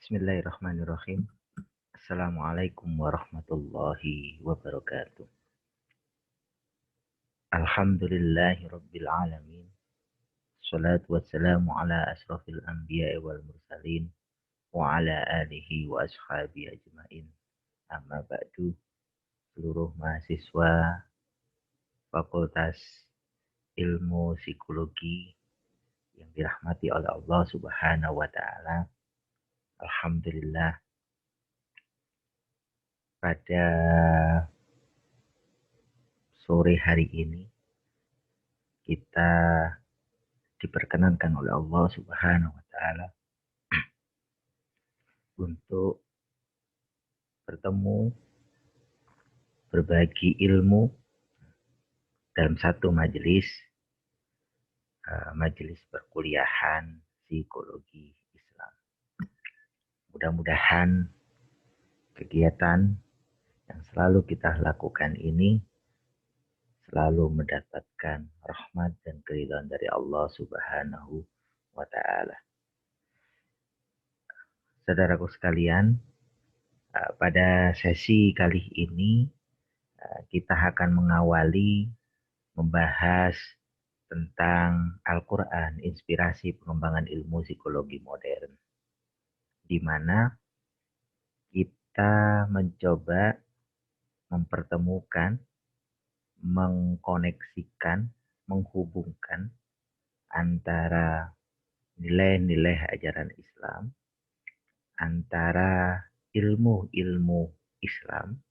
Bismillahirrahmanirrahim. Assalamualaikum warahmatullahi wabarakatuh. Alhamdulillahi rabbil alamin. Salatu wassalamu ala asrafil anbiya wal mursalin wa ala alihi wa ashabi ajmain. Amma ba'du, seluruh mahasiswa Fakultas Ilmu Psikologi yang dirahmati oleh Allah Subhanahu wa taala. Alhamdulillah, pada sore hari ini kita diperkenankan oleh Allah Subhanahu wa taala untuk bertemu, berbagi ilmu dalam satu majelis, majelis perkuliahan psikologi Islam. Mudah-mudahan kegiatan yang selalu kita lakukan ini selalu mendapatkan rahmat dan keridhaan dari Allah Subhanahu wa taala. Saudaraku sekalian, pada sesi kali ini kita akan mengawali membahas tentang Al-Quran, inspirasi pengembangan ilmu psikologi modern, di mana kita mencoba mempertemukan, mengkoneksikan, menghubungkan antara nilai-nilai ajaran Islam, antara ilmu-ilmu Islam,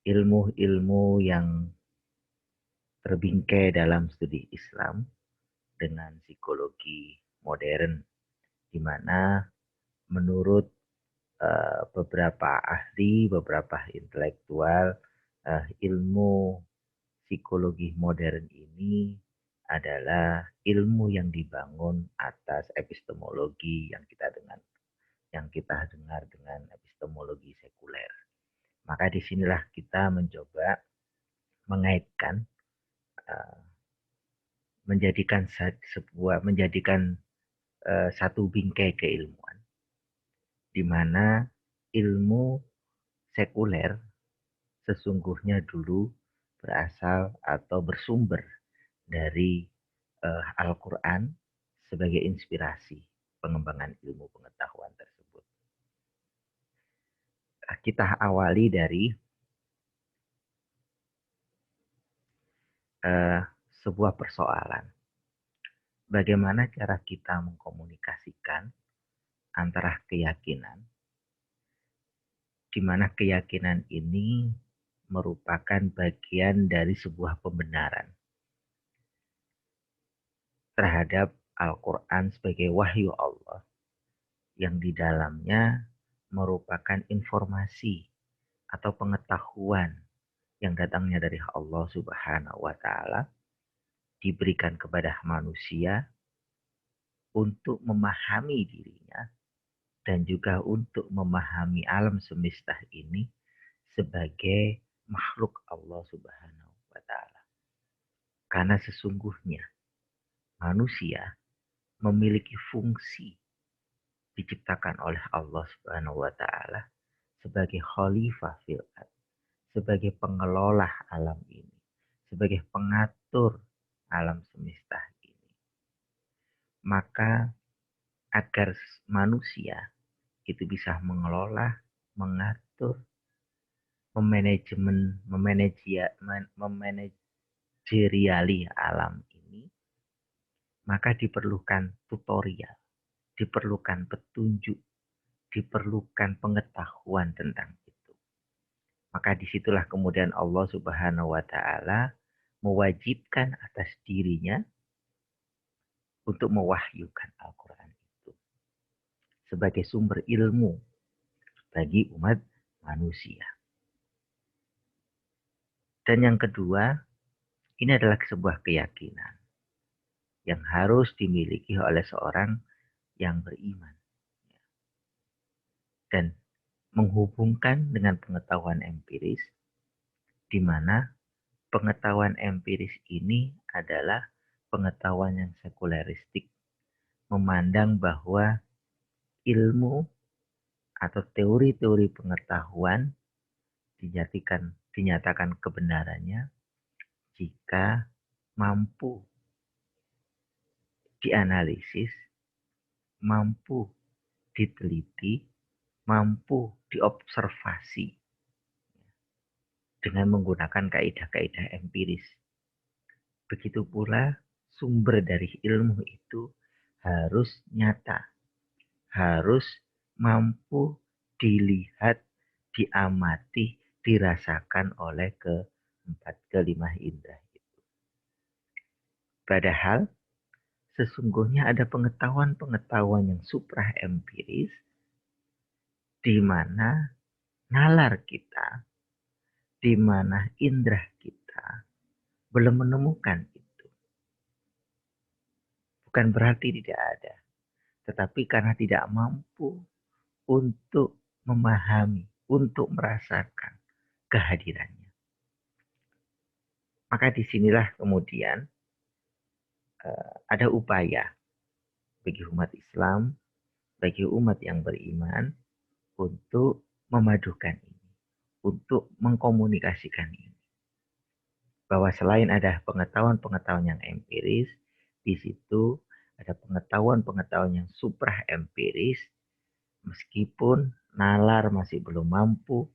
ilmu-ilmu yang terbingkai dalam studi Islam dengan psikologi modern, di mana menurut beberapa ahli, beberapa intelektual, ilmu psikologi modern ini adalah ilmu yang dibangun atas epistemologi yang kita dengar dengan epistemologi sekuler. Maka disinilah kita mencoba mengaitkan, menjadikan satu bingkai keilmuan, di mana ilmu sekuler sesungguhnya dulu berasal atau bersumber dari Al-Quran sebagai inspirasi pengembangan ilmu pengetahuan tersebut. Kita awali dari sebuah persoalan. Bagaimana cara kita mengkomunikasikan antara keyakinan, di mana keyakinan ini merupakan bagian dari sebuah pembenaran terhadap Al-Quran sebagai wahyu Allah, yang di dalamnya merupakan informasi atau pengetahuan yang datangnya dari Allah Subhanahu wa taala, diberikan kepada manusia untuk memahami dirinya dan juga untuk memahami alam semesta ini sebagai makhluk Allah Subhanahu wa taala. Karena sesungguhnya manusia memiliki fungsi diciptakan oleh Allah Subhanahu wa taala sebagai khalifah fil ardh, sebagai pengelola alam ini, sebagai pengatur alam semesta ini. Maka agar manusia itu bisa mengelola, mengatur, memanajeriali alam ini, maka diperlukan tutorial, diperlukan petunjuk, diperlukan pengetahuan tentang itu. Maka disitulah kemudian Allah Subhanahu wa taala mewajibkan atas dirinya untuk mewahyukan Al-Quran itu sebagai sumber ilmu bagi umat manusia. Dan yang kedua, ini adalah sebuah keyakinan yang harus dimiliki oleh seorang yang beriman. Dan menghubungkan dengan pengetahuan empiris, di mana pengetahuan empiris ini adalah pengetahuan yang sekuleristik, memandang bahwa ilmu atau teori-teori pengetahuan dinyatakan kebenarannya jika mampu dianalisis, mampu diteliti, mampu diobservasi dengan menggunakan kaidah-kaidah empiris. Begitu pula sumber dari ilmu itu harus nyata, harus mampu dilihat, diamati, dirasakan oleh keempat kelima indera itu. Padahal sesungguhnya ada pengetahuan-pengetahuan yang supra empiris di mana nalar kita, di mana indera kita belum menemukan itu. Bukan berarti tidak ada, tetapi karena tidak mampu untuk memahami, untuk merasakan kehadirannya. Maka disinilah kemudian ada upaya bagi umat Islam, bagi umat yang beriman untuk memadukan ini, untuk mengkomunikasikan ini. Bahwa selain ada pengetahuan-pengetahuan yang empiris, di situ ada pengetahuan-pengetahuan yang supra empiris, meskipun nalar masih belum mampu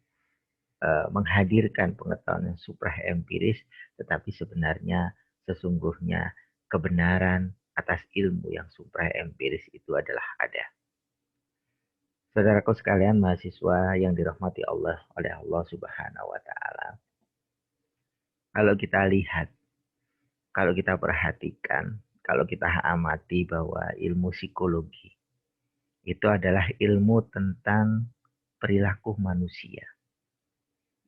menghadirkan pengetahuan yang supra empiris, tetapi sebenarnya sesungguhnya kebenaran atas ilmu yang supra empiris itu adalah ada. Saudaraku sekalian, mahasiswa yang dirahmati Allah oleh Allah Subhanahu wa taala. Kalau kita lihat, kalau kita perhatikan, kalau kita amati bahwa ilmu psikologi itu adalah ilmu tentang perilaku manusia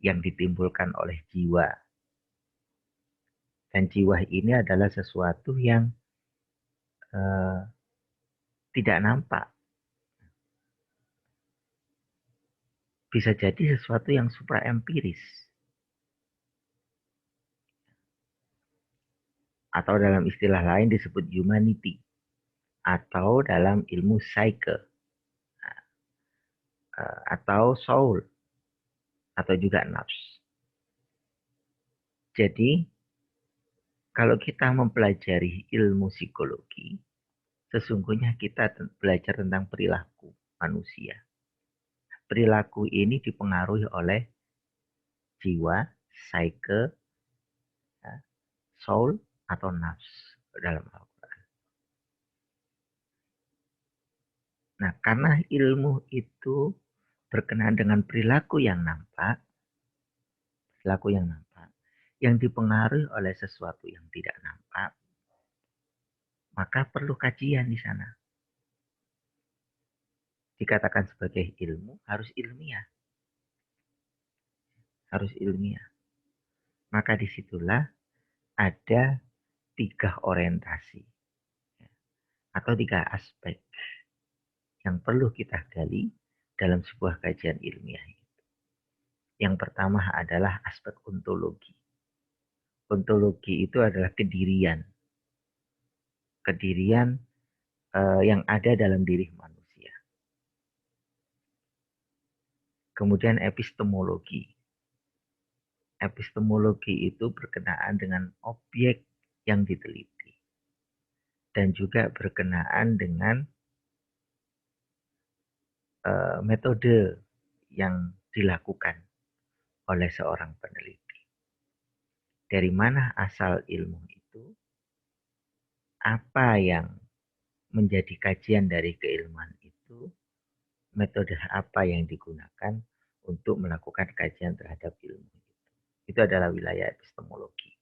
yang ditimbulkan oleh jiwa. Dan jiwa ini adalah sesuatu yang tidak nampak. Bisa jadi sesuatu yang supra empiris. Atau dalam istilah lain disebut humanity. Atau dalam ilmu psyche. Atau soul. Atau juga nafs. Jadi, kalau kita mempelajari ilmu psikologi, sesungguhnya kita belajar tentang perilaku manusia. Perilaku ini dipengaruhi oleh jiwa, psyche, soul, atau nafs dalam Al-Quran. Nah, karena ilmu itu berkenaan dengan perilaku yang nampak, yang dipengaruhi oleh sesuatu yang tidak nampak, maka perlu kajian di sana. Dikatakan sebagai ilmu, harus ilmiah. Harus ilmiah. Maka disitulah ada 3 orientasi atau 3 aspek yang perlu kita gali dalam sebuah kajian ilmiah. Yang pertama adalah aspek ontologi. Ontologi itu adalah kedirian. Kedirian yang ada dalam diri manusia. Kemudian epistemologi. Epistemologi itu berkenaan dengan objek yang diteliti. Dan juga berkenaan dengan metode yang dilakukan oleh seorang peneliti. Dari mana asal ilmu itu? Apa yang menjadi kajian dari keilmuan itu? Metode apa yang digunakan untuk melakukan kajian terhadap ilmu itu? Itu adalah wilayah epistemologi.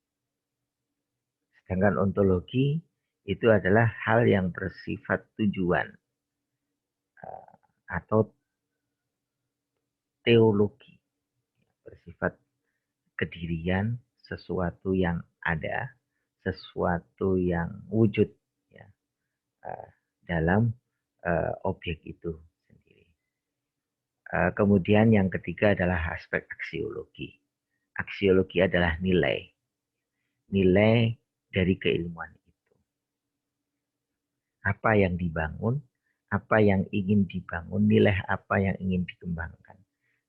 Sedangkan ontologi itu adalah hal yang bersifat tujuan atau teologi, bersifat kedirian, sesuatu yang ada, sesuatu yang wujud ya, dalam objek itu sendiri. Kemudian yang ketiga adalah aspek aksiologi. Aksiologi adalah nilai dari keilmuan itu. Apa yang dibangun, apa yang ingin dibangun, nilai apa yang ingin dikembangkan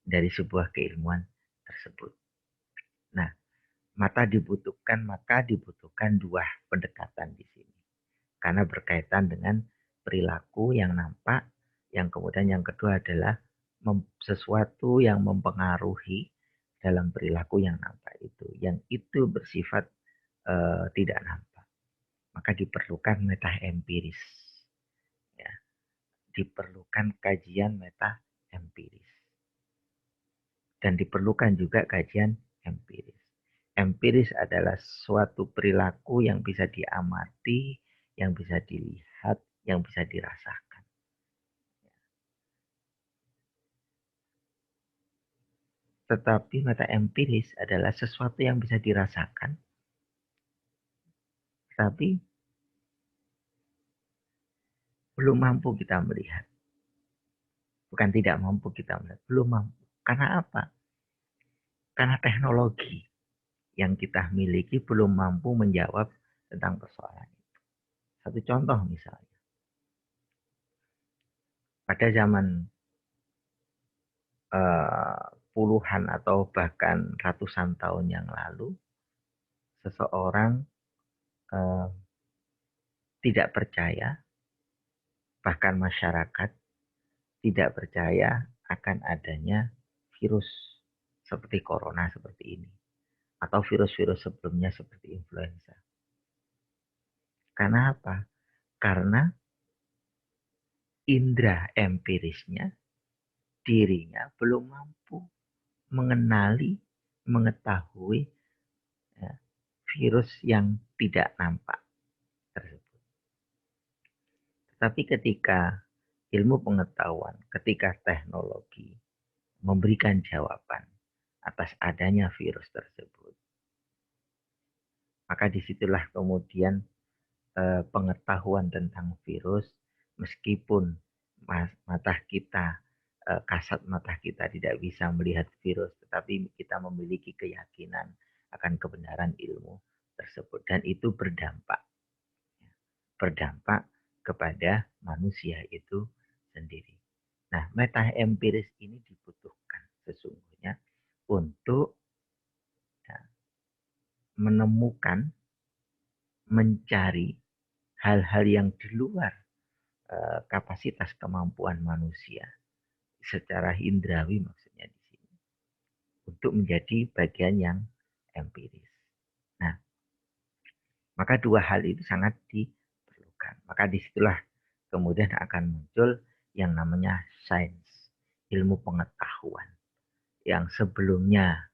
dari sebuah keilmuan tersebut. Nah, maka dibutuhkan dua pendekatan di sini. Karena berkaitan dengan perilaku yang nampak, yang kemudian yang kedua adalah sesuatu yang mempengaruhi dalam perilaku yang nampak itu. Yang itu bersifat tidak nampak. Maka diperlukan meta empiris. Ya, diperlukan kajian meta empiris. Dan diperlukan juga kajian empiris. Empiris adalah suatu perilaku yang bisa diamati, yang bisa dilihat, yang bisa dirasakan. Tetapi meta empiris adalah sesuatu yang bisa dirasakan, tapi belum mampu kita melihat. Bukan tidak mampu kita melihat, belum mampu. Karena apa? Karena teknologi yang kita miliki belum mampu menjawab tentang persoalan itu. Satu contoh misalnya, pada zaman puluhan atau bahkan ratusan tahun yang lalu, seseorang eh, tidak percaya, bahkan masyarakat tidak percaya akan adanya virus seperti corona seperti ini. Atau virus-virus sebelumnya seperti influenza. Karena apa? Karena indera empirisnya, dirinya belum mampu mengenali, mengetahui ya, virus yang tidak nampak tersebut. Tapi ketika ilmu pengetahuan, ketika teknologi memberikan jawaban atas adanya virus tersebut, maka disitulah kemudian pengetahuan tentang virus, meskipun mata kita, kasat mata kita tidak bisa melihat virus, tetapi kita memiliki keyakinan akan kebenaran ilmu tersebut. Dan itu berdampak. Berdampak kepada manusia itu sendiri. Nah, meta empiris ini dibutuhkan sesungguhnya untuk ya, menemukan, mencari hal-hal yang di luar kapasitas kemampuan manusia secara indrawi maksudnya di sini untuk menjadi bagian yang empiris. Nah, maka dua hal itu sangat diperlukan. Maka disitulah kemudian akan muncul yang namanya sains, ilmu pengetahuan yang sebelumnya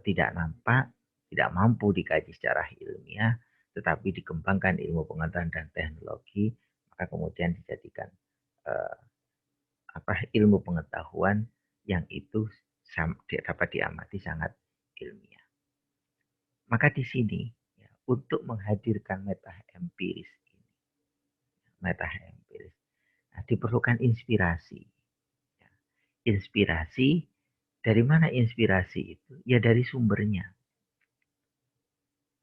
tidak nampak, tidak mampu dikaji secara ilmiah, tetapi dikembangkan ilmu pengetahuan dan teknologi, maka kemudian dijadikan eh, ilmu pengetahuan yang itu dapat diamati sangat ilmiah. Maka di sini ya, untuk menghadirkan meta empiris ini, meta empiris, nah, diperlukan inspirasi. Ya. Inspirasi dari mana inspirasi itu? Ya dari sumbernya,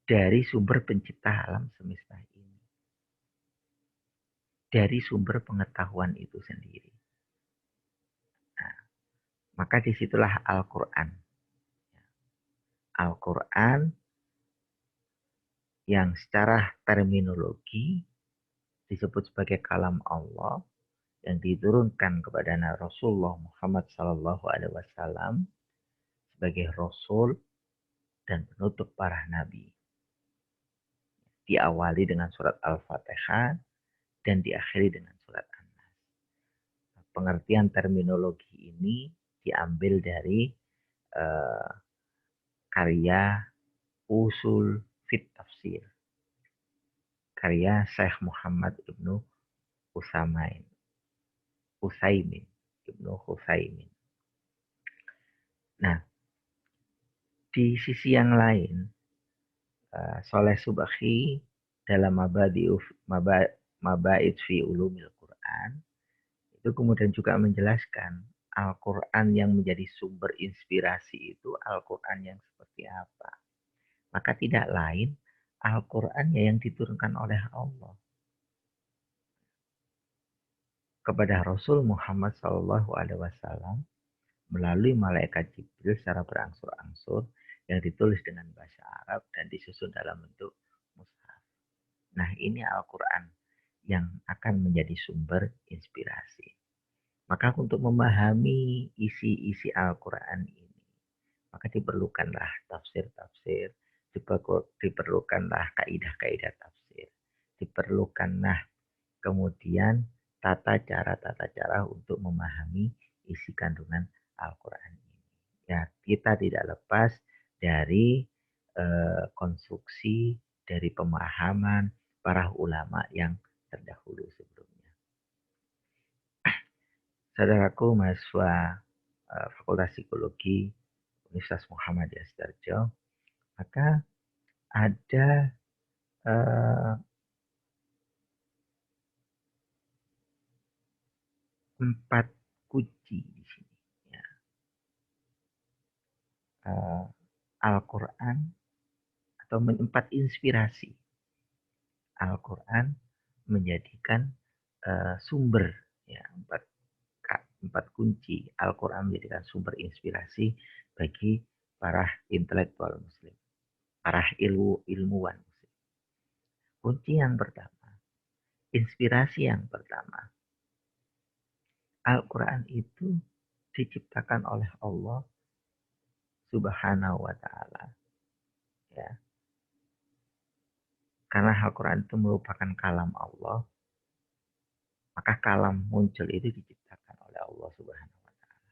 dari sumber pencipta alam semesta ini, dari sumber pengetahuan itu sendiri. Nah, maka disitulah Al-Quran. Al-Quran yang secara terminologi disebut sebagai kalam Allah yang diturunkan kepada Rasulullah Muhammad Sallallahu Alaihi Wasallam sebagai Rasul dan penutup para nabi. Diawali dengan surat Al-Fatihah dan diakhiri dengan surat An-Nas. Pengertian terminologi ini diambil dari uh, karya Usul Fit Tafsir, karya Syekh Muhammad Ibnu Usaimin, Ibnu Husaimin. Nah, di sisi yang lain, Soleh Subakhi dalam Mabait fi Ulumil Quran itu kemudian juga menjelaskan Al-Quran yang menjadi sumber inspirasi itu Al-Quran yang seperti apa. Maka tidak lain Al-Quran yang diturunkan oleh Allah. kepada Rasul Muhammad SAW melalui malaikat Jibril secara berangsur-angsur yang ditulis dengan bahasa Arab dan disusun dalam bentuk mushaf. Nah, ini Al-Quran yang akan menjadi sumber inspirasi. Maka untuk memahami isi-isi Al-Quran ini, maka diperlukanlah tafsir-tafsir, diperlukanlah kaidah-kaidah tafsir, diperlukanlah kemudian tata cara untuk memahami isi kandungan Al-Quran ini. Ya, kita tidak lepas dari konstruksi, dari pemahaman para ulama yang terdahulu sebelumnya. Saudaraku mahasiswa Fakultas Psikologi Universitas Muhammadiyah Sidoarjo, maka ada eh, 4 kunci di sini. Ya. Al-Quran atau 4 inspirasi Al-Quran menjadikan sumber, ya, 4 kunci Al-Quran menjadikan sumber inspirasi bagi para intelektual muslim, para ilmuwan muslim. Kunci yang pertama, inspirasi yang pertama, Al-Quran itu diciptakan oleh Allah Subhanahu wa Ta'ala. Ya. Karena Al-Quran itu merupakan kalam Allah, maka kalam muncul itu diciptakan oleh Allah Subhanahu wa Ta'ala,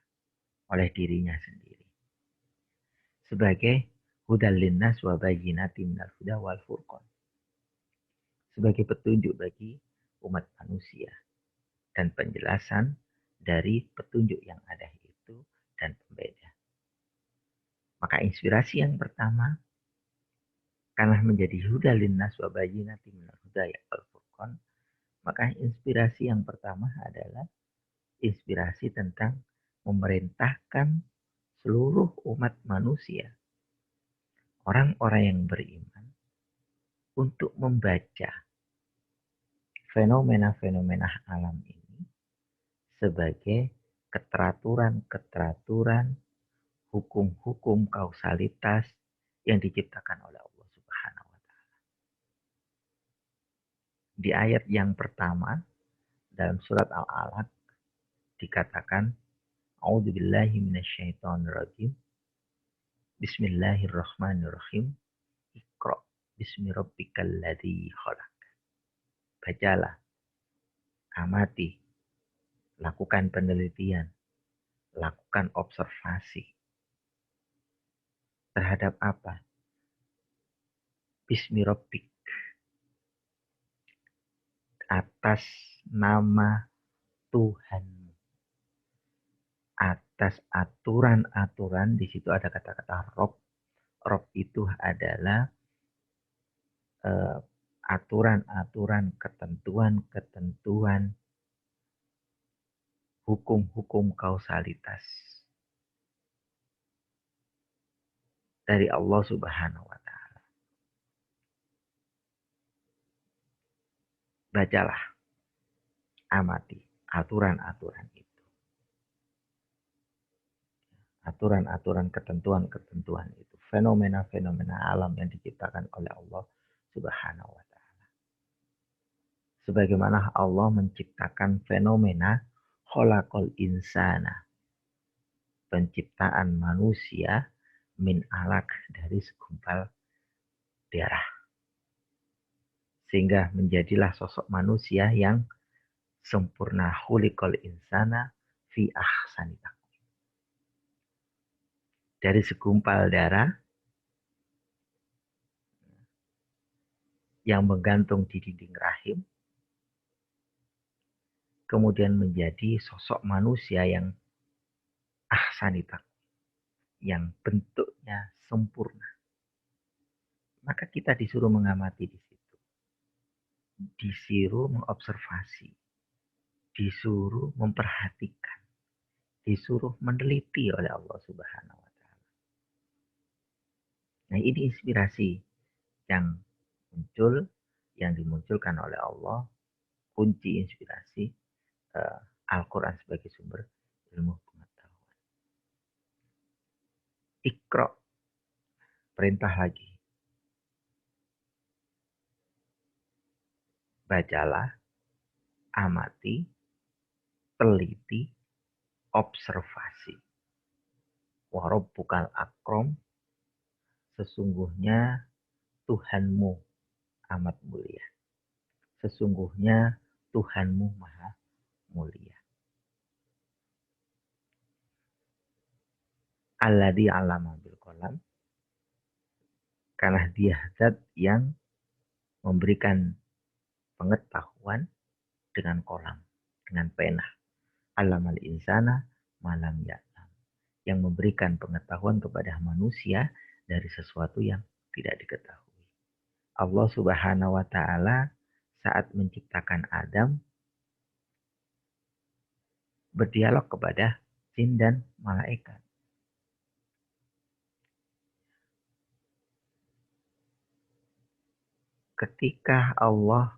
oleh dirinya sendiri. Sebagai hudal linnas wa bayyinatin minal huda wal furqan. Sebagai petunjuk bagi umat manusia dan penjelasan dari petunjuk yang ada itu dan pembeda. Maka inspirasi yang pertama, karena menjadi huda linnas wa bayyinatin minal huda wal furqan, maka inspirasi yang pertama adalah inspirasi tentang memerintahkan seluruh umat manusia, orang-orang yang beriman, untuk membaca fenomena-fenomena alam ini sebagai keteraturan-keteraturan, hukum-hukum kausalitas yang diciptakan oleh Allah Subhanahu wa Ta'ala. Di ayat yang pertama dalam surat Al-Alaq dikatakan, A'udzubillahi minasyaitonirrajim. Bismillahirrahmanirrahim. Iqra bismi rabbikal ladzi khalaq. Bacalah, amati, lakukan penelitian, lakukan observasi terhadap apa? Bismi rabbik, atas nama Tuhanmu. Atas aturan-aturan, di situ ada kata-kata Rob. Rob itu adalah aturan-aturan, ketentuan-ketentuan, hukum-hukum kausalitas dari Allah Subhanahu wa Ta'ala. Bacalah, amati aturan-aturan itu. Aturan-aturan, ketentuan-ketentuan itu. Fenomena-fenomena alam yang diciptakan oleh Allah Subhanahu wa Ta'ala. Sebagaimana Allah menciptakan fenomena khalaqal insana, penciptaan manusia, min alaq, dari segumpal darah. Sehingga menjadilah sosok manusia yang sempurna, khuliqal insana fi ahsani taqwim. Dari segumpal darah yang menggantung di dinding rahim, kemudian menjadi sosok manusia yang ahsani taqwim, yang bentuknya sempurna. Maka kita disuruh mengamati di situ. Disuruh mengobservasi. Disuruh memperhatikan. Disuruh meneliti oleh Allah Subhanahu wa Ta'ala. Nah, ini inspirasi yang muncul, yang dimunculkan oleh Allah, kunci inspirasi Al-Quran sebagai sumber ilmu pengetahuan. Iqra, perintah lagi. Bacalah, amati, teliti, observasi. Wa rabbukal akram, sesungguhnya Tuhanmu amat mulia. Sesungguhnya Tuhanmu maha mulia. Alladzi 'allama bil qalam, karena dia zat yang memberikan pengetahuan dengan kolam, dengan pena. 'Allamal insana malam ya'lam, yang memberikan pengetahuan kepada manusia dari sesuatu yang tidak diketahui. Allah Subhanahu wa taala saat menciptakan Adam berdialog kepada jin dan malaikat. Ketika Allah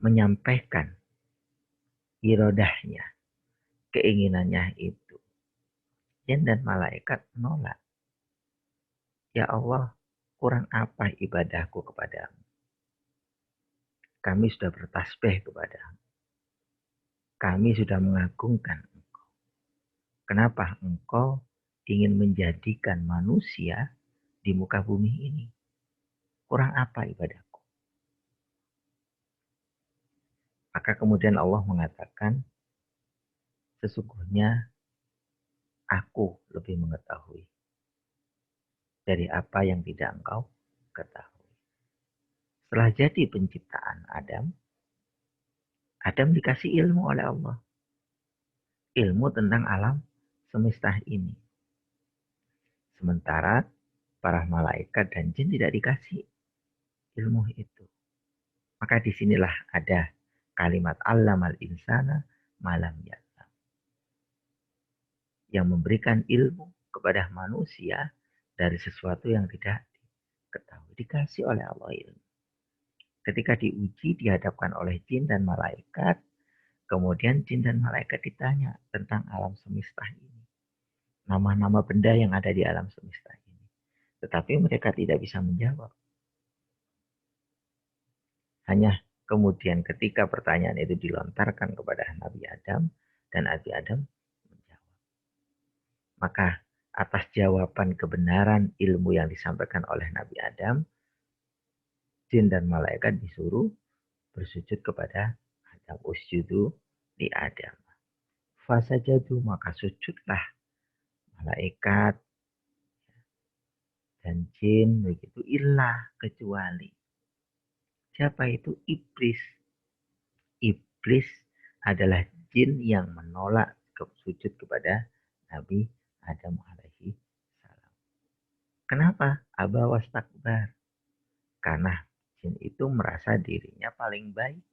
menyampaikan irodahnya, keinginannya itu, jin dan malaikat menolak. Ya Allah, kurang apa ibadahku kepadamu? Kami sudah bertasbih kepadamu. Kami sudah mengagungkan Engkau. Kenapa Engkau ingin menjadikan manusia di muka bumi ini? Kurang apa ibadahku? Maka kemudian Allah mengatakan, sesungguhnya aku lebih mengetahui dari apa yang tidak engkau ketahui. Setelah jadi penciptaan Adam, Adam dikasih ilmu oleh Allah. Ilmu tentang alam semesta ini. Sementara para malaikat dan jin tidak dikasih ilmu itu. Maka disinilah ada kalimat allamal insana malam ya'lam, yang memberikan ilmu kepada manusia dari sesuatu yang tidak diketahui. Dikasih oleh Allah ilmu. Ketika diuji, dihadapkan oleh jin dan malaikat, kemudian jin dan malaikat ditanya tentang alam semesta ini. Nama-nama benda yang ada di alam semesta ini. Tetapi mereka tidak bisa menjawab. Hanya kemudian ketika pertanyaan itu dilontarkan kepada Nabi Adam, dan Nabi Adam menjawab. Maka atas jawaban kebenaran ilmu yang disampaikan oleh Nabi Adam, jin dan malaikat disuruh bersujud kepada Adam. Usjudu li Adam. Fasajadu, maka sujudlah malaikat dan jin, begitu, ilah, kecuali. Siapa itu? Iblis. Iblis adalah jin yang menolak sujud kepada Nabi Adam alaihi salam. Kenapa? Aba wastakbar. Karena jin itu merasa dirinya paling baik.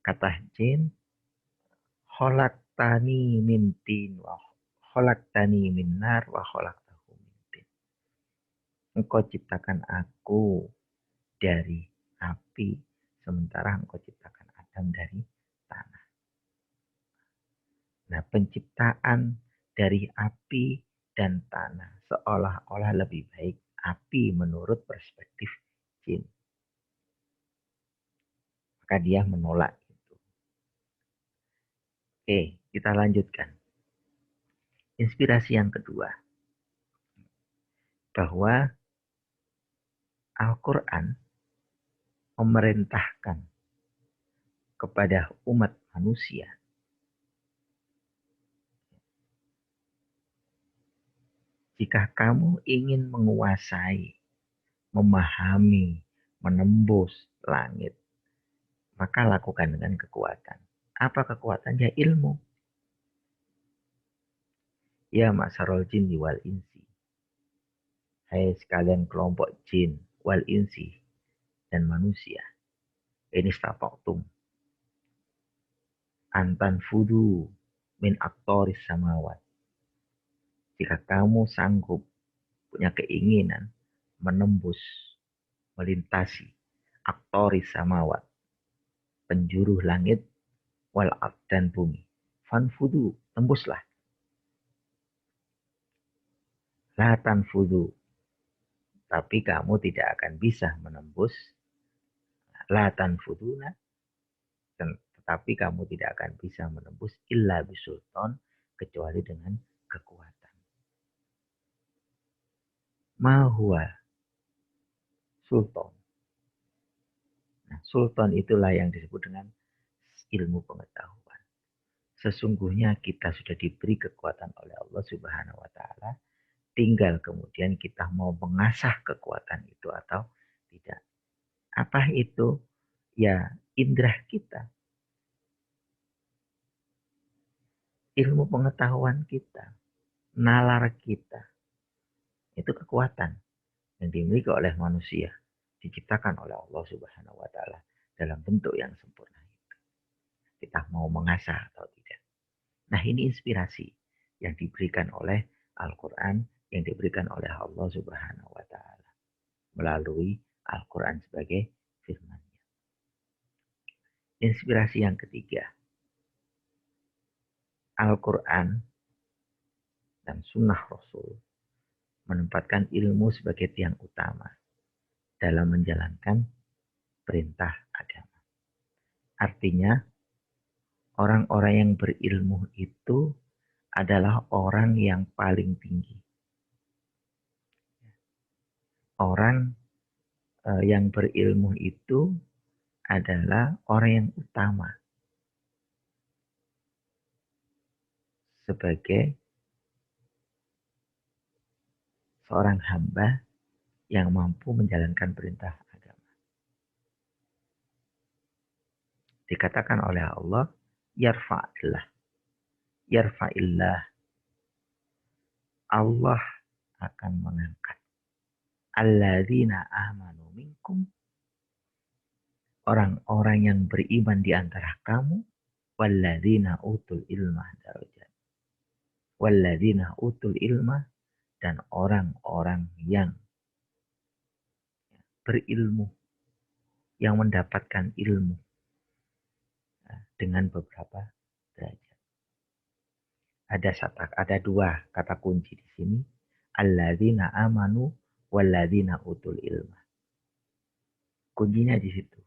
Kata jin, khalaqtani min tin wa khalaqtani min nar wa khalaqtahu min tin. Engkau ciptakan aku dari api, sementara engkau ciptakan Adam dari tanah. Nah, penciptaan dari api dan tanah seolah-olah lebih baik api menurut perspektif jin. Maka dia menolak itu. Oke, kita lanjutkan. Inspirasi yang kedua, bahwa Al-Quran memerintahkan kepada umat manusia jika kamu ingin menguasai, memahami, menembus langit, maka lakukan dengan kekuatan. Apa kekuatannya? Ilmu. Ya ma'syarul jinni wal insi. Hai sekalian kelompok jin wal insi dan manusia. Ini stafaktum. Antan fudu min aktoris samawat. Jika kamu sanggup punya keinginan menembus, melintasi aktoris samawat, penjuru langit, wal ard dan bumi. Fanfudu, tembuslah. La tanfudu, tapi kamu tidak akan bisa menembus. La tanfuduna, tetapi kamu tidak akan bisa menembus illa bisultan, kecuali dengan kekuatan. Ma huwa sultan. Nah, sultan itulah yang disebut dengan ilmu pengetahuan. Sesungguhnya kita sudah diberi kekuatan oleh Allah Subhanahu wa taala, tinggal kemudian kita mau mengasah kekuatan itu atau tidak. Apa itu? Ya, indera kita, ilmu pengetahuan kita, nalar kita. Itu kekuatan yang dimiliki oleh manusia, diciptakan oleh Allah Subhanahu wa taala dalam bentuk yang sempurna itu. Kita mau mengasah atau tidak. Nah, ini inspirasi yang diberikan oleh Al-Qur'an, yang diberikan oleh Allah Subhanahu wa taala melalui Al-Qur'an sebagai firman-Nya. Inspirasi yang ketiga, Al-Quran dan Sunnah Rasul menempatkan ilmu sebagai tiang utama dalam menjalankan perintah agama. Artinya, orang-orang yang berilmu itu adalah orang yang paling tinggi. Orang yang berilmu itu adalah orang yang utama sebagai seorang hamba yang mampu menjalankan perintah agama. Dikatakan oleh Allah, yarfa'illah. Yarfa'illah. Allah akan mengangkat alladzina amanu minkum, orang-orang yang beriman di antara kamu, walladzina utul ilma darajat. Walladzina utul ilma, dan orang-orang yang berilmu, yang mendapatkan ilmu dengan beberapa derajat. Ada dua kata kunci di sini. Alladzina amanu walladzina utul ilma. Kuncinya di situ.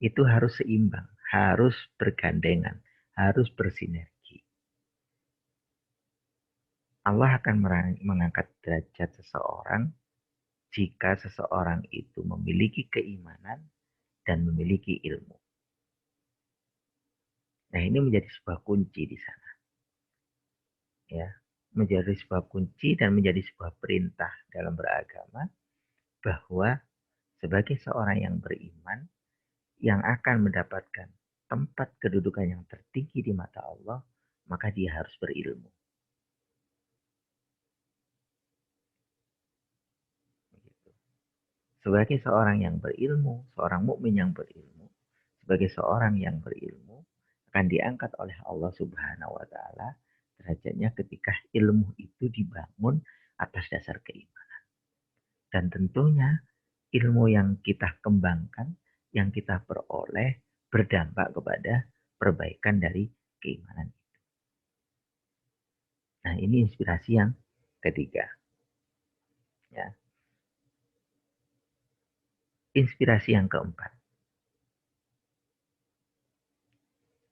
Itu harus seimbang, harus bergandengan, harus bersinergi. Allah akan mengangkat derajat seseorang jika seseorang itu memiliki keimanan dan memiliki ilmu. Nah, ini menjadi sebuah kunci di sana. Ya, menjadi sebuah kunci dan menjadi sebuah perintah dalam beragama bahwa sebagai seorang yang beriman yang akan mendapatkan tempat kedudukan yang tertinggi di mata Allah, maka dia harus berilmu. Sebagai seorang yang berilmu, seorang mukmin yang berilmu, sebagai seorang yang berilmu akan diangkat oleh Allah Subhanahu wa taala derajatnya ketika ilmu itu dibangun atas dasar keimanan. Dan tentunya ilmu yang kita kembangkan, yang kita peroleh berdampak kepada perbaikan dari keimanan itu. Nah, ini inspirasi yang ketiga. Ya. Inspirasi yang keempat.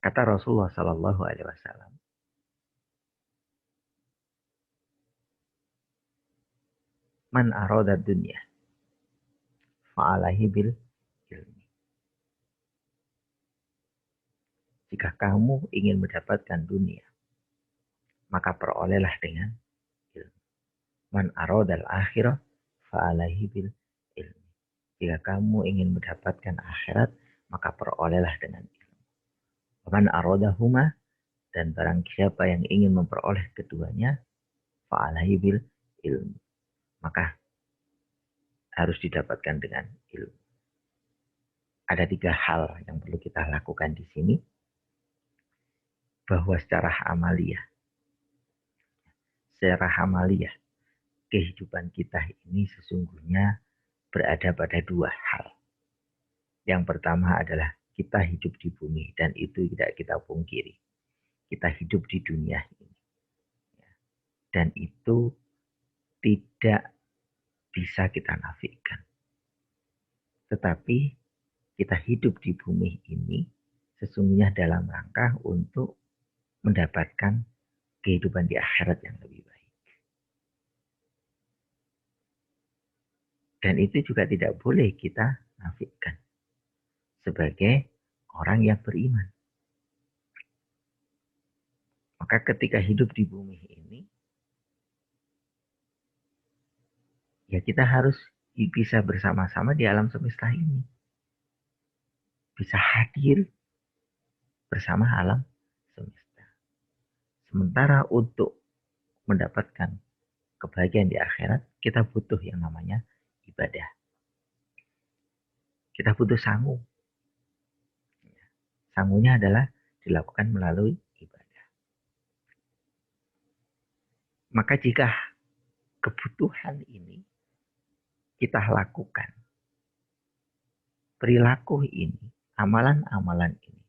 Kata Rasulullah Sallallahu Alaihi Wasallam, man aroda dunya fa'alahi bil ilmi. Jika kamu ingin mendapatkan dunia, maka perolehlah dengan ilmu. Man arodal akhirah fa'alahi bil ilmi. Jika kamu ingin mendapatkan akhirat, maka perolehlah dengan ilmu. Man arodahuma, dan barang siapa yang ingin memperoleh keduanya, fa'alahi bil ilmi. Maka harus didapatkan dengan ilmu. Ada 3 hal yang perlu kita lakukan di sini. Bahwa secara amaliyah, kehidupan kita ini sesungguhnya berada pada 2 hal. Yang pertama adalah kita hidup di bumi dan itu tidak kita pungkiri. Kita hidup di dunia ini. Dan itu tidak bisa kita nafikan. Tetapi kita hidup di bumi ini sesungguhnya dalam rangka untuk mendapatkan kehidupan di akhirat yang lebih baik. Dan itu juga tidak boleh kita nafikan sebagai orang yang beriman. Maka ketika hidup di bumi ini, ya kita harus bisa bersama-sama di alam semesta ini. Bisa hadir bersama alam semesta. Sementara untuk mendapatkan kebahagiaan di akhirat, kita butuh yang namanya ibadah. Kita butuh sangu. Sangunya adalah dilakukan melalui ibadah. Maka jika kebutuhan ini kita lakukan, perilaku ini, amalan-amalan ini,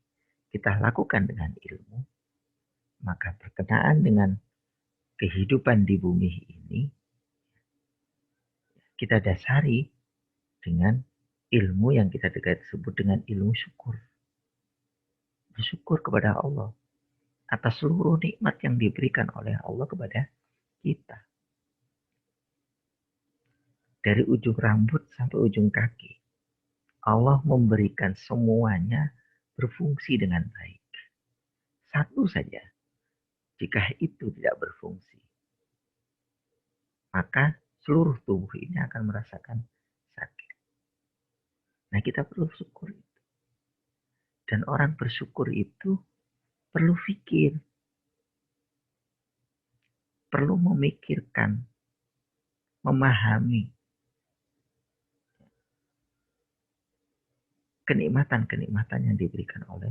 kita lakukan dengan ilmu, maka berkenaan dengan kehidupan di bumi ini, kita dasari dengan ilmu yang kita sebut dengan ilmu syukur. Bersyukur kepada Allah atas seluruh nikmat yang diberikan oleh Allah kepada kita. Dari ujung rambut sampai ujung kaki, Allah memberikan semuanya berfungsi dengan baik. Satu saja, jika itu tidak berfungsi, maka seluruh tubuh ini akan merasakan sakit. Nah, kita perlu syukur itu. Dan orang bersyukur itu perlu pikir, perlu memikirkan, memahami kenikmatan-kenikmatan yang diberikan oleh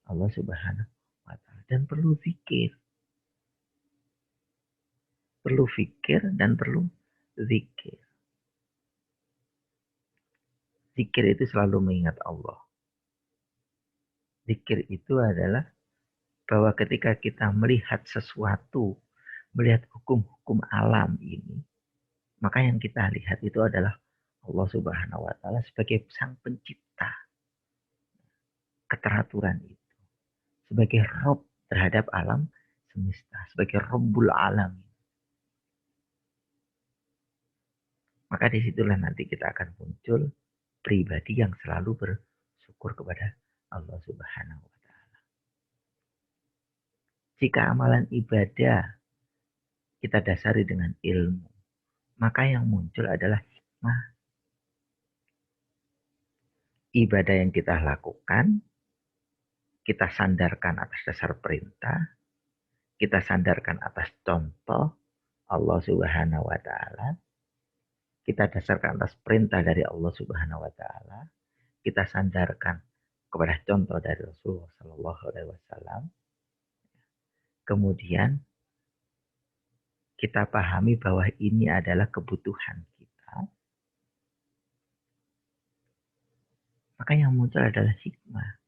Allah Subhanahu wa Ta'ala. Dan perlu zikir. Perlu fikir dan perlu zikir. Zikir itu selalu mengingat Allah. Zikir itu adalah bahwa ketika kita melihat sesuatu, melihat hukum-hukum alam ini, maka yang kita lihat itu adalah Allah Subhanahu wa Ta'ala sebagai sang pencipta keteraturan itu, sebagai Rob terhadap alam semesta, sebagai Rabbul Alamin. Maka disitulah nanti kita akan muncul pribadi yang selalu bersyukur kepada Allah Subhanahu wa Ta'ala. Jika amalan ibadah kita dasari dengan ilmu, maka yang muncul adalah hikmah. Ibadah yang kita lakukan, kita sandarkan atas dasar perintah, kita sandarkan atas contoh Allah Subhanahu wa Ta'ala, kita dasarkan atas perintah dari Allah Subhanahu wa Ta'ala, kita sandarkan kepada contoh dari Rasulullah Sallallahu Alaihi Wasallam. Kemudian kita pahami bahwa ini adalah kebutuhan kita. Maka yang muncul adalah hikmah.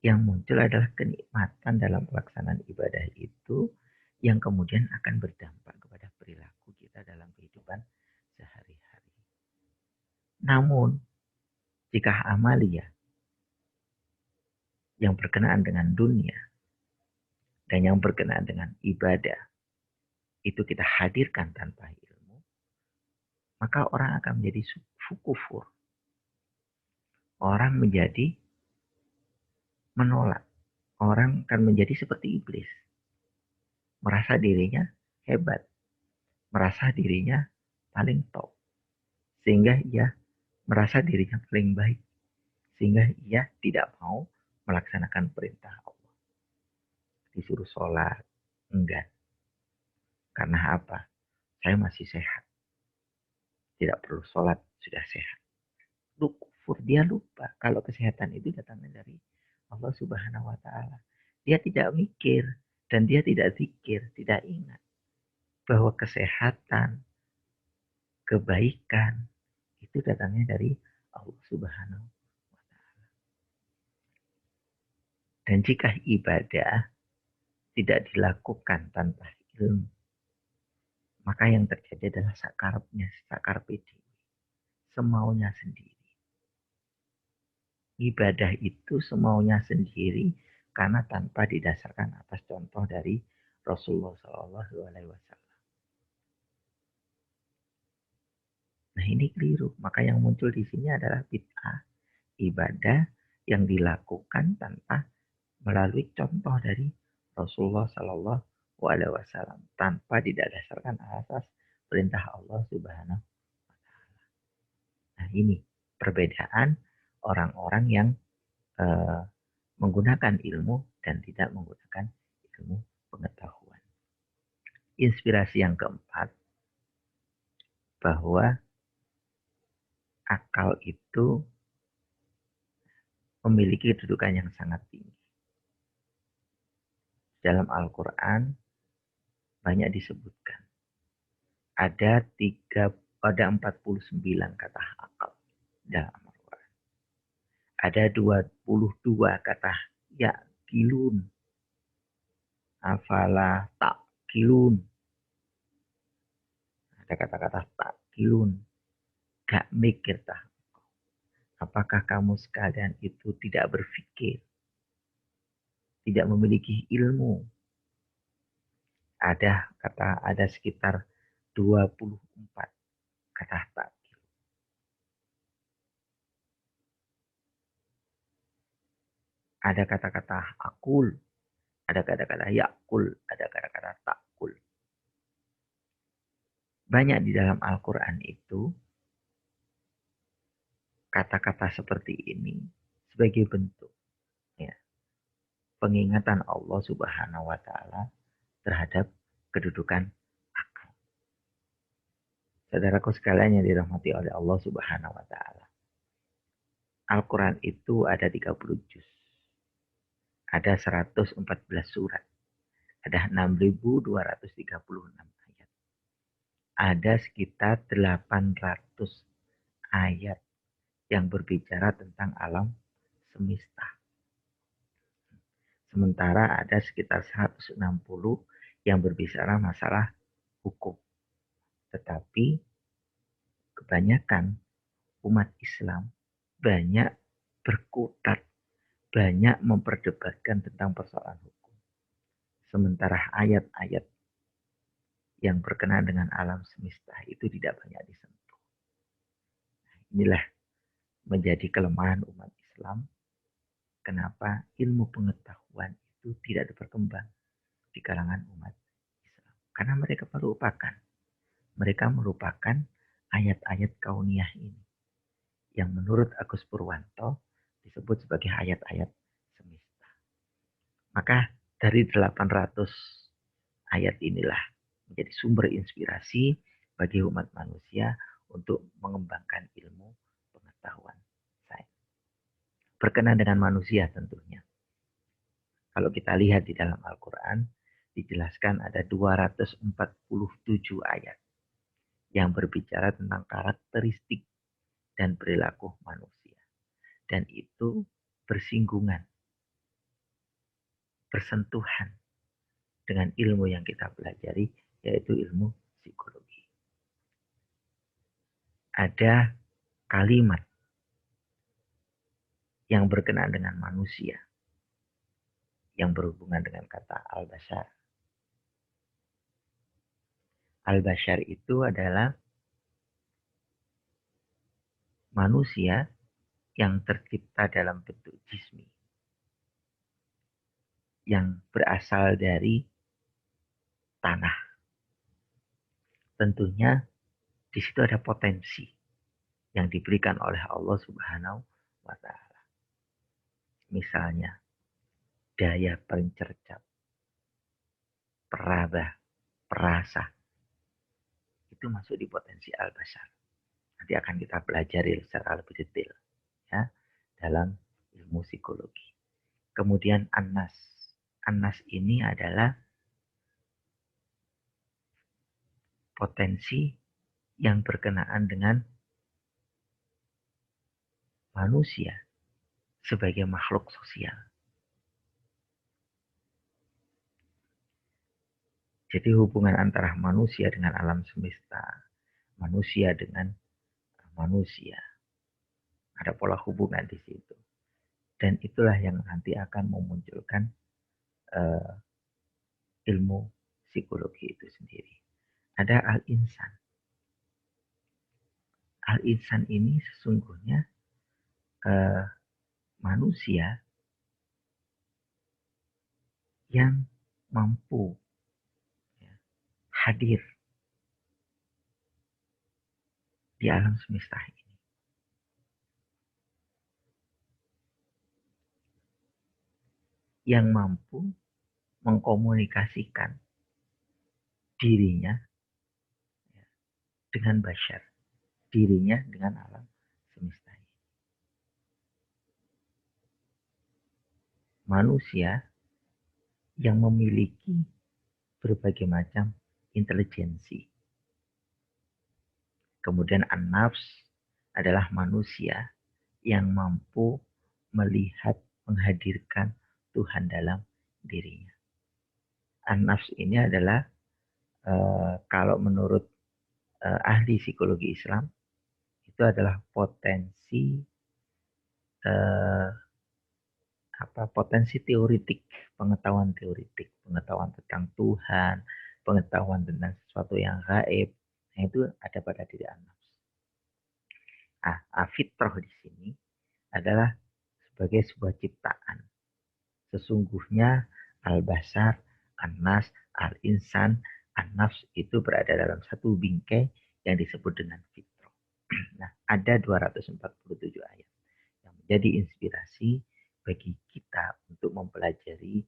Yang muncul adalah kenikmatan dalam pelaksanaan ibadah itu yang kemudian akan berdampak kepada perilaku kita dalam kehidupan sehari-hari. Namun, jika amalia yang berkenaan dengan dunia dan yang berkenaan dengan ibadah itu kita hadirkan tanpa ilmu, maka orang akan menjadi kufur. Orang menjadi menolak. Orang akan menjadi seperti iblis. Merasa dirinya hebat. Merasa dirinya paling top. Sehingga ia merasa dirinya paling baik. Sehingga ia tidak mau melaksanakan perintah Allah. Disuruh sholat, enggak. Karena apa? Saya masih sehat. Tidak perlu sholat, sudah sehat. Kufur, dia lupa kalau kesehatan itu datangnya dari Allah Subhanahu wa Ta'ala. Dia tidak mikir dan dia tidak zikir, tidak ingat bahwa kesehatan, kebaikan itu datangnya dari Allah Subhanahu wa Ta'ala. Dan jika ibadah tidak dilakukan tanpa ilmu, maka yang terjadi adalah sakar pede, semaunya sendiri. Ibadah itu semaunya sendiri karena tanpa didasarkan atas contoh dari Rasulullah SAW. Nah ini keliru. Maka yang muncul di sini adalah bid'ah, ibadah yang dilakukan tanpa melalui contoh dari Rasulullah SAW, tanpa didasarkan asas perintah Allah Subhanahu. Nah ini perbedaan orang-orang yang menggunakan ilmu dan tidak menggunakan ilmu pengetahuan. Inspirasi yang keempat, bahwa akal itu memiliki kedudukan yang sangat tinggi. Dalam Al-Quran banyak disebutkan. Ada 49 kata akal dalam Al-Quran. Ada 22 kata ya'kilun, afala ta'kilun. Ada kata-kata ta'kilun, gak mikir tak. Apakah kamu sekalian itu tidak berpikir, tidak memiliki ilmu? Ada sekitar 24 kata ta'kil. Ada kata-kata akul, ada kata-kata yakul, ada kata-kata takul. Banyak di dalam Al-Quran itu kata-kata seperti ini sebagai bentuk ya, pengingatan Allah Subhanahu wa Ta'ala terhadap kedudukan akal. Saudaraku sekalian yang dirahmati oleh Allah Subhanahu wa Ta'ala, Al-Quran itu ada 30 juz, ada 114 surat, ada 6.236 ayat, ada sekitar 800 ayat yang berbicara tentang alam semesta. Sementara ada sekitar 160 yang berbicara masalah hukum. Tetapi kebanyakan umat Islam banyak berkutat, banyak memperdebatkan tentang persoalan hukum. Sementara ayat-ayat yang berkenaan dengan alam semesta itu tidak banyak disentuh. Inilah menjadi kelemahan umat Islam. Kenapa ilmu pengetahuan itu tidak berkembang di kalangan umat Islam? Karena mereka melupakan. Mereka melupakan ayat-ayat kauniyah ini, yang menurut Agus Purwanto disebut sebagai ayat-ayat semesta. Maka dari 800 ayat inilah menjadi sumber inspirasi bagi umat manusia untuk mengembangkan ilmu pengetahuan sains. Berkenaan dengan manusia tentunya. Kalau kita lihat di dalam Al-Quran, dijelaskan ada 247 ayat yang berbicara tentang karakteristik dan perilaku manusia. Dan itu bersinggungan, bersentuhan dengan ilmu yang kita pelajari, yaitu ilmu psikologi. Ada kalimat yang berkenaan dengan manusia, yang berhubungan dengan kata al-bashar. Al-bashar itu adalah manusia yang tercipta dalam bentuk jismi, yang berasal dari tanah. Tentunya di situ ada potensi yang diberikan oleh Allah Subhanahu wa Ta'ala. Misalnya daya pencercap, peraba, perasa, itu masuk di potensi al-bashar. Nanti akan kita pelajari secara lebih detail ya dalam ilmu psikologi. Kemudian An-Nas. An-Nas ini adalah potensi yang berkenaan dengan manusia sebagai makhluk sosial. Jadi hubungan antara manusia dengan alam semesta, manusia dengan manusia, ada pola hubungan di situ. Dan itulah yang nanti akan memunculkan uh, ilmu psikologi itu sendiri. Ada al-insan. Al-insan ini sesungguhnya manusia yang mampu ya, hadir di alam semesta ini. Yang mampu mengkomunikasikan dirinya ya, dengan bashar, dirinya dengan alam semesta ini. Manusia yang memiliki berbagai macam intelijensi. Kemudian an-nafs adalah manusia yang mampu melihat, menghadirkan Tuhan dalam dirinya. An-nafs ini adalah kalau menurut ahli psikologi Islam itu adalah potensi potensi teoritik, pengetahuan teoritik, pengetahuan tentang Tuhan, pengetahuan tentang sesuatu yang gaib, nah itu ada pada diri an-nafs. Fitrah di sini adalah sebagai sebuah ciptaan. Sesungguhnya al-basar, an-nas, al-insan, an-nafs itu berada dalam satu bingkai yang disebut dengan fitrah. Nah, ada 247 ayat yang menjadi inspirasi bagi kita untuk mempelajari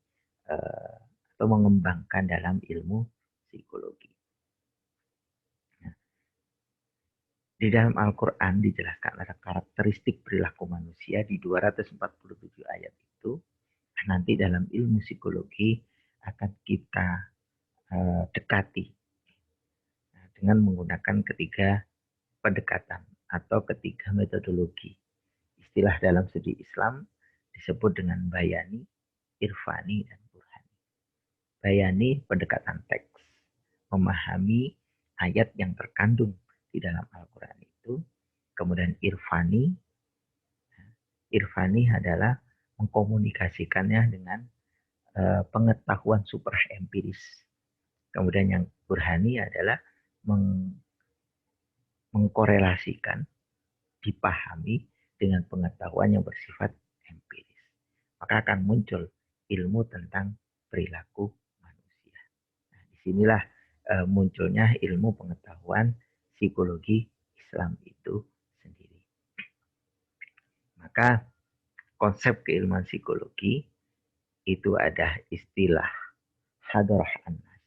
atau mengembangkan dalam ilmu psikologi. Nah, di dalam Al-Quran dijelaskan ada karakteristik perilaku manusia di 247 ayat itu. Nanti dalam ilmu psikologi akan kita dekati dengan menggunakan ketiga pendekatan atau ketiga metodologi. Istilah dalam studi Islam disebut dengan bayani, irfani, dan burhani. Bayani pendekatan teks, memahami ayat yang terkandung di dalam Al-Quran itu. Kemudian irfani adalah mengkomunikasikannya dengan pengetahuan super empiris. Kemudian yang burhani adalah mengkorelasikan, dipahami dengan pengetahuan yang bersifat empiris. Maka akan muncul ilmu tentang perilaku manusia. Nah, disinilah munculnya ilmu pengetahuan psikologi Islam itu sendiri. Maka konsep keilmuan psikologi itu ada istilah hadarah an-nas,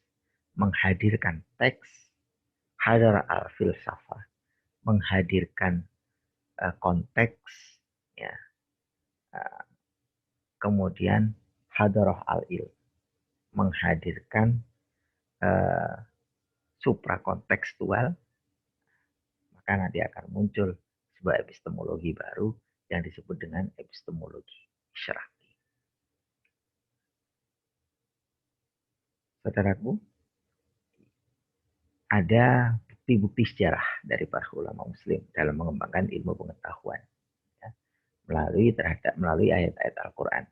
menghadirkan teks, hadarah al-filsafah, menghadirkan konteks, ya, kemudian hadarah al-ilm, menghadirkan suprakontekstual, maka nanti akan muncul sebuah epistemologi baru yang disebut dengan epistemologi syar'i. Saudaraku, ada bukti-bukti sejarah dari para ulama muslim dalam mengembangkan ilmu pengetahuan ya, melalui ayat-ayat Al-Quran.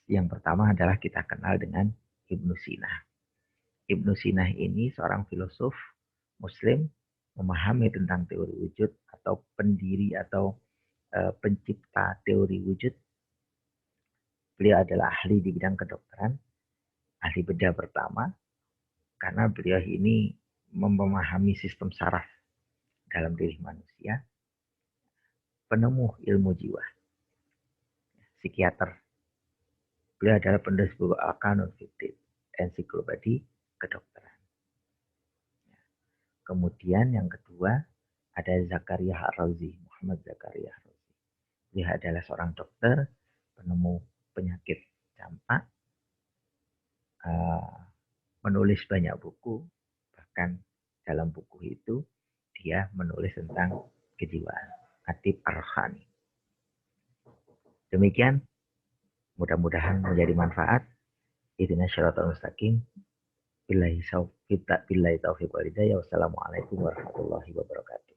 Yang pertama adalah kita kenal dengan Ibnu Sina. Ibnu Sina ini seorang filosof muslim memahami tentang teori wujud atau pendiri atau pencipta teori wujud. Beliau adalah ahli di bidang kedokteran, ahli bedah pertama, karena beliau ini memahami sistem saraf dalam diri manusia, penemu ilmu jiwa, psikiater. Beliau adalah penulis buku Al-Qanun Fittib, ensiklopedi kedokteran. Kemudian yang kedua ada Zakaria Ar-Razi, Muhammad Zakaria Ar-Razi. Dia adalah seorang dokter, penemu penyakit campak, menulis banyak buku, bahkan dalam buku itu dia menulis tentang kejiwaan. Atib Ar-Rahani. Demikian, mudah-mudahan menjadi manfaat. Ihdinas syiratal mustaqim. Billahi taufiq wal hidayah. Wassalamualaikum warahmatullahi wabarakatuh.